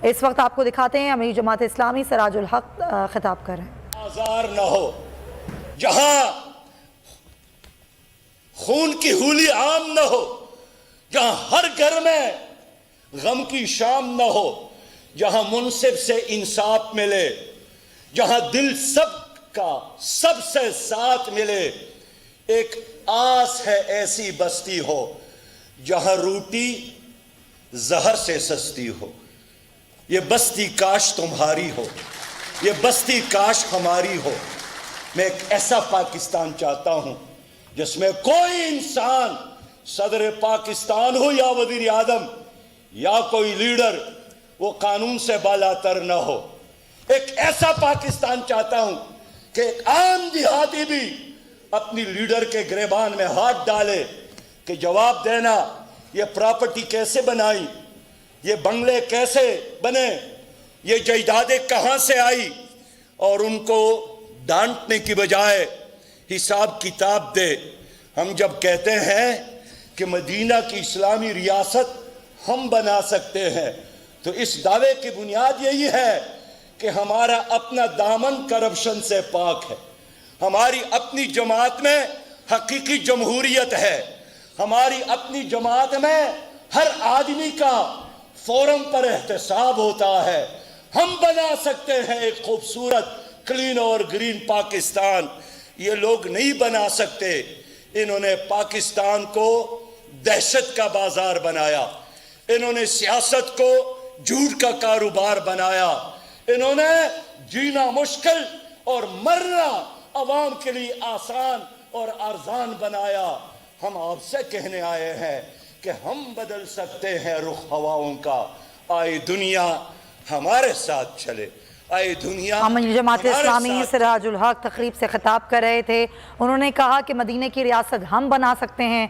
اس وقت آپ کو دکھاتے ہیں امیر جماعت اسلامی سراج الحق خطاب کر رہے ہیں۔ آزار نہ ہو، جہاں خون کی ہولی عام نہ ہو، جہاں ہر گھر میں غم کی شام نہ ہو، جہاں منصف سے انصاف ملے، جہاں دل سب کا سب سے ساتھ ملے، ایک آس ہے ایسی بستی ہو جہاں روٹی زہر سے سستی ہو۔ یہ بستی کاش تمہاری ہو، یہ بستی کاش ہماری ہو۔ میں ایک ایسا پاکستان چاہتا ہوں جس میں کوئی انسان، صدر پاکستان ہو یا وزیر اعظم یا کوئی لیڈر، وہ قانون سے بالاتر نہ ہو۔ ایک ایسا پاکستان چاہتا ہوں کہ ایک عام دیہاتی بھی اپنی لیڈر کے گریبان میں ہاتھ ڈالے کہ جواب دینا، یہ پراپرٹی کیسے بنائی، یہ بنگلے کیسے بنے، یہ جائیدادیں کہاں سے آئی، اور ان کو ڈانٹنے کی بجائے حساب کتاب دے۔ ہم جب کہتے ہیں کہ مدینہ کی اسلامی ریاست ہم بنا سکتے ہیں تو اس دعوے کی بنیاد یہی ہے کہ ہمارا اپنا دامن کرپشن سے پاک ہے، ہماری اپنی جماعت میں حقیقی جمہوریت ہے، ہماری اپنی جماعت میں ہر آدمی کا فورم پر احتساب ہوتا ہے۔ ہم بنا سکتے ہیں ایک خوبصورت کلین اور گرین پاکستان، یہ لوگ نہیں بنا سکتے۔ انہوں نے پاکستان کو دہشت کا بازار بنایا، انہوں نے سیاست کو جھوٹ کا کاروبار بنایا، انہوں نے جینا مشکل اور مرنا عوام کے لیے آسان اور ارزان بنایا۔ ہم آپ سے کہنے آئے ہیں کہ ہم بدل سکتے ہیں رخ ہواؤں کا، آئے دنیا ہمارے ساتھ چلے، آئے دنیا امیر جماعت ہمارے اسلامی ساتھ سراج الحق تقریب سے خطاب کر رہے تھے۔ انہوں نے کہا کہ مدینہ کی ریاست ہم بنا سکتے ہیں،